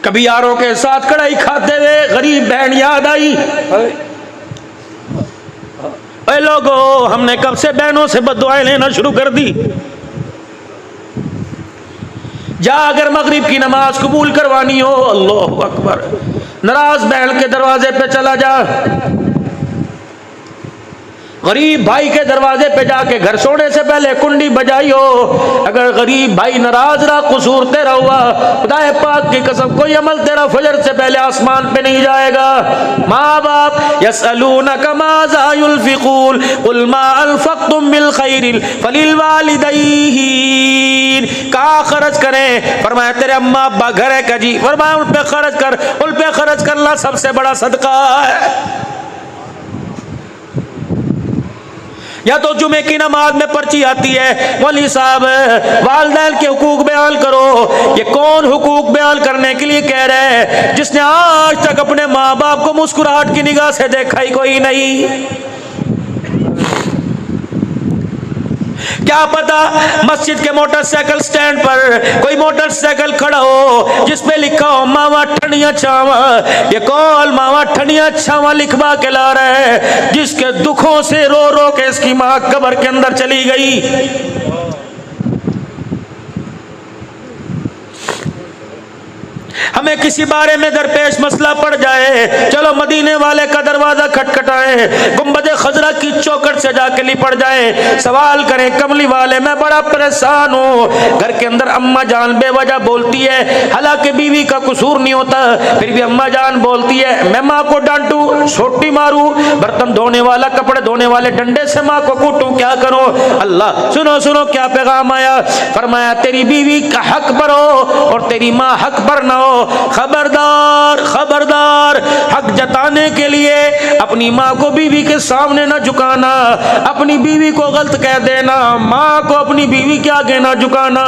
कभी यारों के साथ कढ़ाई खाते हुए गरीब बहन याद आई, अरे लोगो हमने कब से बहनों से बददुआएं लेना शुरू कर दी। जा अगर मगरिब की नमाज कबूल करवानी हो, अल्लाहु अकबर, नाराज बहन के दरवाजे पे चला जा, गरीब भाई के दरवाजे पे जाके घर सोने से पहले कुंडी बजाई हो। अगर गरीब भाई नाराज रहा, कसूर तेरा हुआ, खुदाए पाक की कसम कोई अमल तेरा फजर से पहले आसमान पे नहीं जाएगा। माँ बाप यसअलूनका माज़ा युनफ़िक़ून क़ुल मा अनफ़क़्तुम मिन ख़ैरिन फ़लिल वालिदैन। कहाँ खर्च करें? फरमाया तेरे अम्मा अब्बा घर है का जी, फरमाया उन पे खर्च कर, उन पे खर्च करना सबसे बड़ा सदका है। या तो जुमे की नमाज में पर्ची आती है, मौलवी साहब वालिदैन के हुकूक बयान करो। ये कौन हुकूक बयान करने के लिए कह रहे हैं? जिसने आज तक अपने माँ बाप को मुस्कुराहट की निगाह से देखा ही कोई नहीं। क्या पता मस्जिद के मोटरसाइकिल स्टैंड पर कोई मोटरसाइकिल खड़ा हो जिस पे लिखा हो मावा ठंडिया छावा। ये कौन मावा ठंडिया छावा लिखवा के ला रहा है, जिसके दुखों से रो रो के इसकी माँ कब्र के अंदर चली गई। हमें किसी बारे में दरपेश मसला पड़ जाए, चलो मदीने वाले का दरवाजा खटखटाएं, गुंबद खजरा की चौखट से जाके लिपट जाए, सवाल करें कमली वाले मैं बड़ा परेशान हूँ। घर के अंदर अम्मा जान बेवजह बोलती है, हालांकि बीवी का कसूर नहीं होता, फिर भी अम्मा जान बोलती है मैं माँ को डांटू, छोटी मारू, बर्तन धोने वाला कपड़े धोने वाले डंडे से माँ को कूटू, क्या करूँ? अल्लाह सुनो सुनो क्या पैगाम आया। फरमाया तेरी बीवी का हक पर हो और तेरी माँ हक पर ना हो। खबरदार खबरदार, हक जताने के लिए अपनी माँ को बीवी के सामने न झुकाना, अपनी बीवी को गलत कह देना, माँ को अपनी बीवी के आगे न झुकाना।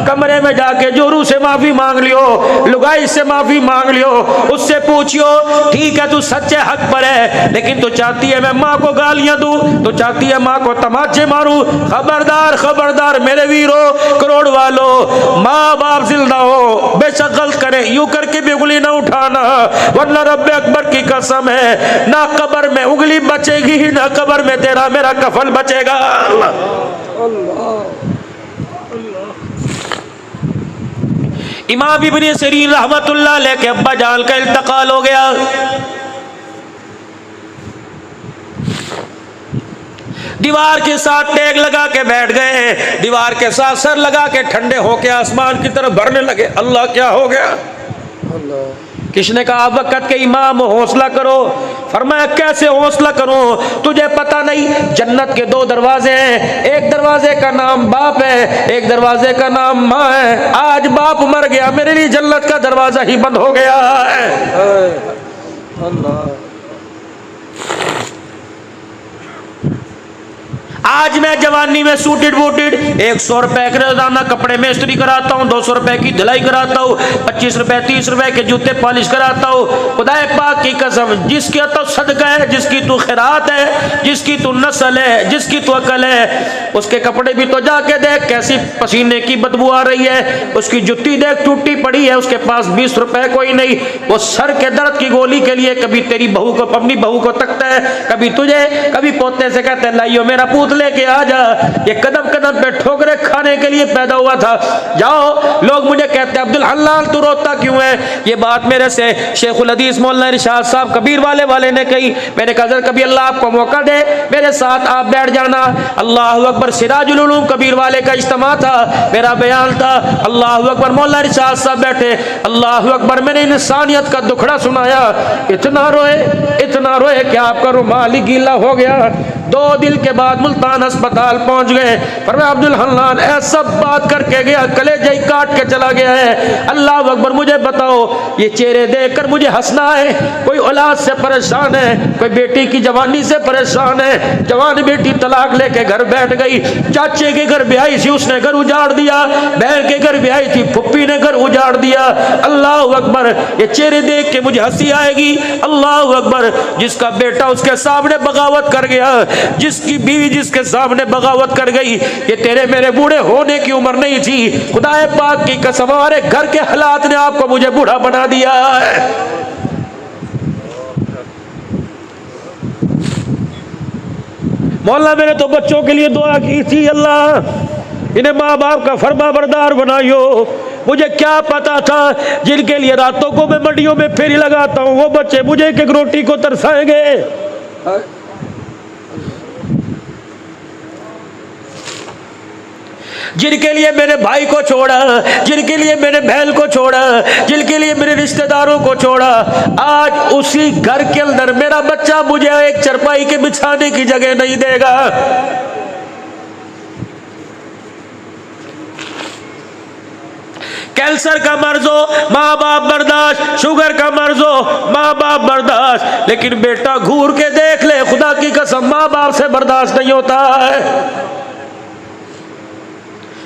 कमरे में जाके जोरू से माफी मांग लियो, लुगाई से माफी मांग लियो, उससे पूछियो ठीक है तू सच्चे हक पर है, लेकिन तू चाहती है मैं माँ को गालियां दूं, तू चाहती है माँ को तमाचे मारूं। खबरदार खबरदार मेरे वीरो करोड़ वालों, माँ बाप जिंदा हो बेशक गलत करे, यूं करके भी उंगली ना उठाना, वरना रब्बे अकबर की कसम है ना कब्र में उंगली बचेगी ना कब्र में तेरा मेरा कफन बचेगा। इमाम इब्न सीरीन रहमतुल्लाह अलैह के अब्बा जान का इंतकाल हो गया। दीवार के साथ टेक लगा के बैठ गए, दीवार के साथ सर लगा के ठंडे होके आसमान की तरफ भरने लगे। अल्लाह क्या हो गया? किसने कहा वक़्त के इमाम हौसला करो? फरमाया कैसे हौसला करूं? तुझे पता नहीं जन्नत के दो दरवाजे हैं, एक दरवाजे का नाम बाप है, एक दरवाजे का नाम माँ है। आज बाप मर गया, मेरे लिए जन्नत का दरवाजा ही बंद हो गया है। अल्लाह आज मैं जवानी में सूटेड बूटेड 100 रुपए के रोजाना कपड़े में इस्त्री कराता हूँ, 200 रुपए की धुलाई कराता हूँ, 25 रुपए 30 रुपए के जूते पॉलिश कराता हूँ। खुदाए पाक की कसम जिसकी तो सदका है, जिसकी तू खैरात है, जिसकी तू नस्ल है, जिसकी तू अकल है, उसके कपड़े भी तो जाके देख कैसी पसीने की बदबू आ रही है, उसकी जुत्ती देख टूटी पड़ी है, उसके पास 20 रुपए कोई नहीं, वो सर के दर्द की गोली के लिए कभी तेरी बहू को अपनी बहू को तकता है, कभी तुझे, कभी पोते से कहते हैं लाइयो मेरा पूत लेके आ जा। ये कदम कदम पे ठोकरे खाने के लिए पैदा हुआ था। जाओ लोग मुझे कहते हैं अब्दुल हन्नान तू रोता क्यों है? ये बात मेरे से शेखुल हदीस मौलाना इरशाद साहब कबीर वाले ने कही। मैंने कहा कभी अल्लाह आपको मौका दे मेरे साथ आप बैठ जाना। अल्लाह अकबर सिराजुल उलूम कबीर वाले का इज्तिमा था, मेरा बयान था। अल्लाह अकबर मौलाना इरशाद साहब बैठे, अल्लाह अकबर मैंने इंसानियत का दुखड़ा सुनाया। इतना रोए कि आपका रुमाल ही गीला हो गया। 2 दिन के बाद मुल्तान अस्पताल पहुंच गए। फरमाया अब्दुल हन्नान ऐसा बात करके गया, कलेजा ही काट के चला गया है। अल्लाह अकबर मुझे बताओ ये चेहरे देखकर मुझे हंसना है? कोई औलाद से परेशान है, कोई बेटी की जवानी से परेशान है, जवान बेटी तलाक लेके घर बैठ गई, चाचे के घर ब्याही थी उसने घर उजाड़ दिया, बहन के घर ब्याही थी फुप्पी ने घर उजाड़ दिया। अल्लाह अकबर ये चेहरे देख के मुझे हंसी आएगी। अल्लाह अकबर जिसका बेटा उसके सामने बगावत कर गया, जिसकी बीवी जिसके सामने बगावत कर गई, ये तेरे मेरे बूढ़े होने की उम्र नहीं थी। खुदाए पाक की कसम, हमारे घर के हालात ने आपको मुझे बूढ़ा बना दिया है। मौला मैंने तो बच्चों के लिए दुआ की थी, अल्लाह इन्हें माँ बाप का फरमा बरदार बनाइयो। मुझे क्या पता था जिनके लिए रातों को मैं मंडियों में फेरी लगाता हूँ वो बच्चे मुझे एक रोटी को तरसाएंगे। जिनके लिए मेरे भाई को छोड़ा, जिनके लिए मेरे बहन को छोड़ा, जिनके लिए मेरे रिश्तेदारों को छोड़ा, आज उसी घर के अंदर मेरा बच्चा मुझे एक चरपाई के बिछाने की जगह नहीं देगा। कैंसर का मर्ज हो माँ बाप बर्दाश्त, शुगर का मर्ज हो माँ बाप बर्दाश्त, लेकिन बेटा घूर के देख ले, खुदा की कसम माँ बाप से बर्दाश्त नहीं होता है।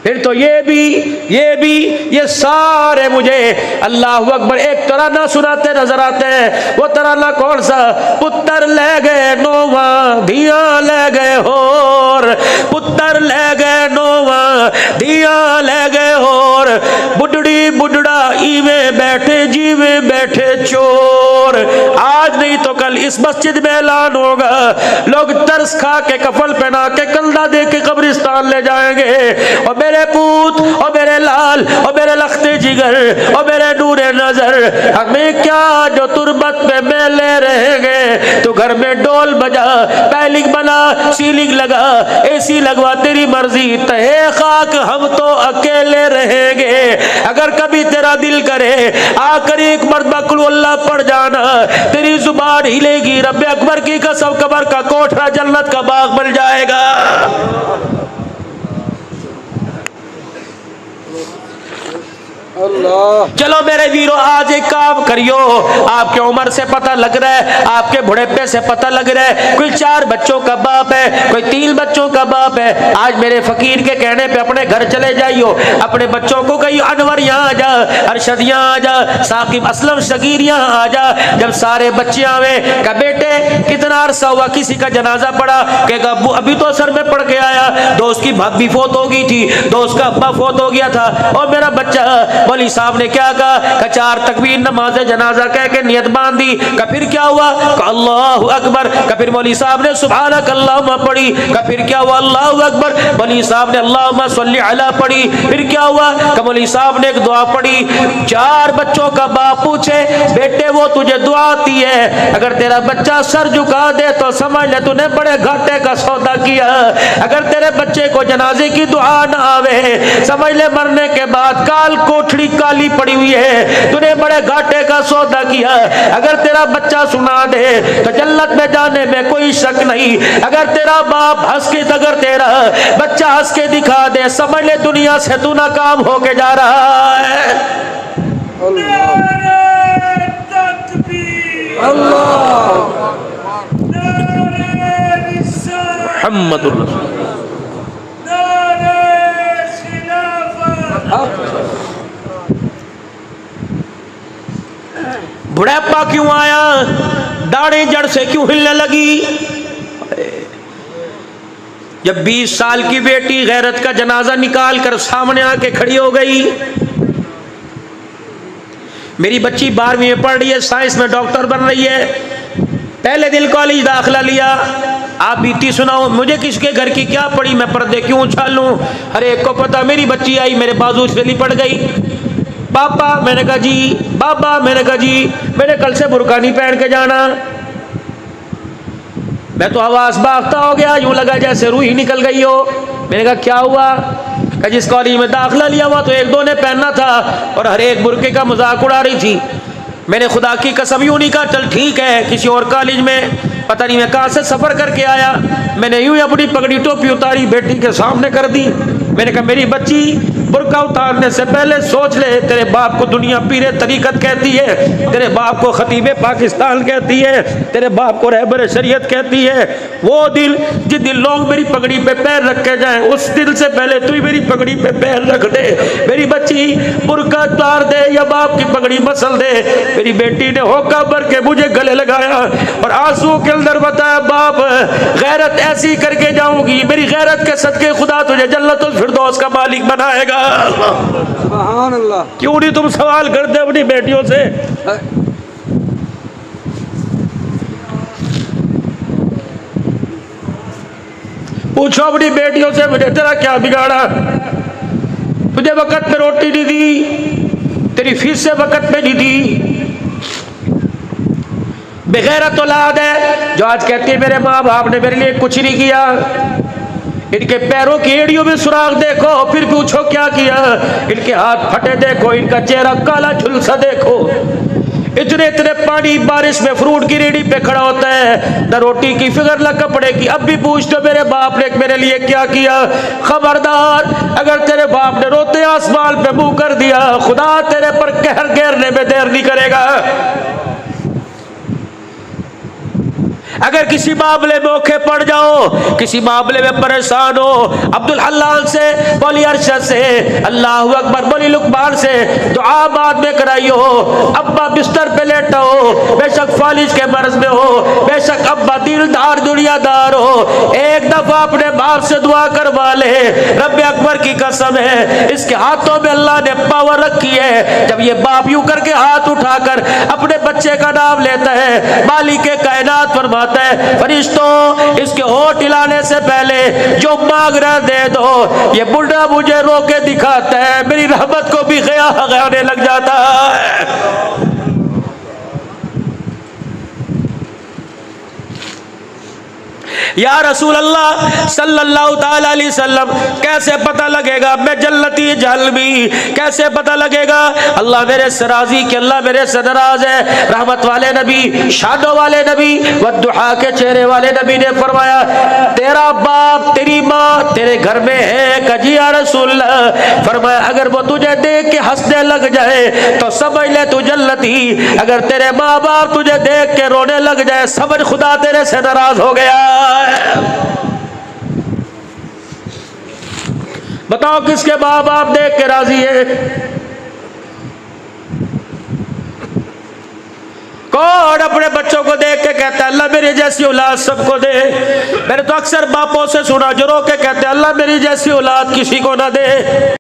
फिर तो ये सारे मुझे अल्लाह अकबर एक तराना सुनाते नजर आते हैं। वो तराना कौन सा? पुत्र ले गए नोवा धिया ले गए होर, पुत्र ले गए नोवा धिया ले गए होर, बुढ़ड़ी बुढ़ड़ा ईवे बैठे जीवे बैठे चोर। आज नहीं तो कल इस मस्जिद में ऐलान होगा, लोग तरस खा के कफल पहना के कंधा दे के कब्रिस्तान ले जाएंगे। और मेरे पूत और मेरे लाल और मेरे लखते जिगर और मेरे नूरे नजर, हमें क्या जो तुरबत पे मेले रहेंगे। तो घर में डोल बजा, पैलिंग बना, सीलिंग लगा, एसी लगवा, तेरी मर्जी, तहे खाक हम तो अकेले रहेंगे। अगर कभी तेरा दिल करे आकर एक मर्तबा कुल अल्लाह पढ़ जाना, तेरी जुबान हिलेगी, रब्बे अकबर की कसम कबर का कोठरा जन्नत का बाग बन जाएगा। अल्लाह। चलो मेरे वीरों, आज एक काम करियो, आपके उम्र से पता लग रहा है, आपके बुढ़ेपे से पता लग रहा है, कोई 4 बच्चों का बाप है, कोई 3 बच्चों का बाप है। आज मेरे फकीर के कहने पे अपने घर चले जाइयो, अपने बच्चों को कहियो अनवर यहाँ आ जा, अरशद यहाँ आ जा, साकिब असलम शगीर यहाँ आ जा। जब सारे बच्चे आवे, कहा बेटे कितना अरसा हुआ किसी का जनाजा पड़ा? कहेगा अब्बू अभी तो सर में पढ़ के आया, दोस्त की भाभी फोत हो गई थी, दोस्त का अब्बा फोत हो गया था। और मेरा बच्चा मौली साहब ने क्या कहा? 4 तकबीर नमाज जनाजा कह के नियत बांधी। का फिर क्या हुआ? अल्लाहु अकबर। का फिर मौली साहब ने सुभानक अल्लाहुम्मा पढ़ी। का फिर क्या हुआ? अल्लाहु अकबर। मौली साहब ने अल्लाहुम्मा सल्ली अला पढ़ी। फिर क्या हुआ? का मौली साहब ने एक दुआ पढ़ी। 4 बच्चों का बाप पूछे बेटे वो तुझे दुआ आती है? अगर तेरा बच्चा सर झुका दे तो समझ ले तूने बड़े घाटे का सौदा किया। अगर तेरे बच्चे को जनाजे की दुआ ना आवे, समझ ले मरने के बाद काल कोठड़ी काली पड़ी हुई है, तूने बड़े घाटे का सौदा किया। अगर तेरा बच्चा सुना दे तो जन्नत में जाने में कोई शक नहीं। अगर तेरा बाप हंस के, अगर तेरा बच्चा हंस के दिखा दे, समझ ले दुनिया से तू नाकाम होके जा रहा है। बुढ़ापा क्यों आया? दाढ़ी जड़ से क्यों हिलने लगी? जब 20 साल की बेटी गैरत का जनाजा निकाल कर सामने आके खड़ी हो गई। मेरी बच्ची 12वीं में पढ़ रही है, साइंस में डॉक्टर बन रही है, पहले दिन कॉलेज दाखिला लिया। आप बीती सुनाओ, मुझे किसके घर की क्या पड़ी, मैं पर्दे क्यों उछालूं? हर एक को पता। मेरी बच्ची आई, मेरे बाजू से लिपट गई। पापा, मैंने कहा जी। बाबा, मैंने कहा जी, मैंने कल से बुर्का नहीं पहन के जाना। मैं तो आवाज भागता हो गया, यूं लगा जैसे रूह ही निकल गई हो। मैंने कहा क्या हुआ? कहा जिस कॉलेज में दाखिला लिया हुआ तो 1-2 ने पहनना था और हर एक बुर्के का मजाक उड़ा रही थी। मैंने खुदा की कसम यूं नहीं कहा चल ठीक है, किसी और कॉलेज में, पता नहीं मैं कहाँ से सफर करके आया। मैंने यूं अपनी पगड़ी टोपी उतारी, बेटी के सामने कर दी। मैंने कहा मेरी बच्ची बुर्का उतारने से पहले सोच ले, तेरे बाप को दुनिया पीरे तरीकत कहती है, तेरे बाप को खतीबे पाकिस्तान कहती है, तेरे बाप को रहबर शरीयत कहती है। वो दिल जिस दिन लोग मेरी पगड़ी पे पैर रख के जाए, उस दिल से पहले तू ही मेरी पगड़ी पे पैर रख दे। मेरी बच्ची बुर्का उतार दे या बाप की पगड़ी मसल दे। मेरी बेटी ने होका भर के मुझे गले लगाया और आंसू के अंदर बताया, बाप गैरत ऐसी करके जाऊंगी, मेरी गैरत के सदके खुदा तुझे जन्नतुल फिरदौस का मालिक बनाएगा। सुभान अल्लाह। क्यों नहीं तुम सवाल करते अपनी बेटियों से? पूछो अपनी बेटियों से, मुझे तेरा क्या बिगाड़ा? तुझे वक्त में रोटी नहीं दी, तेरी फीस से वक्त में नहीं दी। बेगैरत औलाद है जो आज कहती है मेरे माँ बाप ने मेरे लिए कुछ नहीं किया। इनके पैरों की एड़ियों में सुराख देखो, फिर पूछो क्या किया। इनके हाथ फटे देखो, इनका चेहरा काला झुलसा देखो। इतने इतने पानी बारिश में फ्रूट की रेडी पे खड़ा होता है, न रोटी की फिक्र न कपड़े की। अब भी पूछ दो मेरे बाप ने मेरे लिए क्या किया। खबरदार, अगर तेरे बाप ने रोते आसमान पे मुंह कर दिया, खुदा तेरे पर कहर घेरने में देर नहीं करेगा। अगर किसी मामले में औखे पड़ जाओ, किसी मामले में परेशान हो, अब्दुल हल्लाल से बोली, अरशद से, अल्लाहु अकबर बोली, लुकमान से दुआ बाद में कराइयो। अब्बा बिस्तर पे लेटा हो, बेशक फालिज के मर्ज में हो, बेशक अब्बा दिलदार दुनियादार हो, एक दफा अपने बाप से दुआ करवा ले। रब अकबर की कसम है, इसके हाथों में अल्लाह ने पावर रखी है। जब ये बाप यूं करके हाथ उठाकर अपने बच्चे का नाम लेता है, मालिक कायनात फरमाता है, फरिश्तों इसके होठ हिलाने से पहले जो मांग रहा दे दो। ये बुढ़ा मुझे रो के दिखाता है, मेरी रहमत को भी गयाने लग जाता है। या रसूल अल्लाह सल्लल्लाहु ताला अलैहि वसल्लम, कैसे पता लगेगा मैं जन्नती जहलमी? कैसे पता लगेगा? अल्लाह मेरे से राजी कि अल्लाह मेरे से नाराज है। रहमत वाले नबी, शादो वाले नबी, वद्दुहा के चेहरे वाले नबी ने फरमाया, तेरा बाप तेरी माँ तेरे घर में है। कजी या रसूल अल्लाह। फरमाया, अगर वो तुझे देख के हंसने लग जाए तो समझ ले तू जन्नती। अगर तेरे माँ बाप तुझे देख के रोने लग जाए, समझ खुदा तेरे से नाराज हो गया। बताओ किसके माँ बाप देख के राजी है? कौन अपने बच्चों को देख के कहता है अल्लाह मेरी जैसी औलाद सबको दे? मैंने तो अक्सर बापों से सुना जो रो के कहते हैं अल्लाह मेरी जैसी औलाद किसी को ना दे।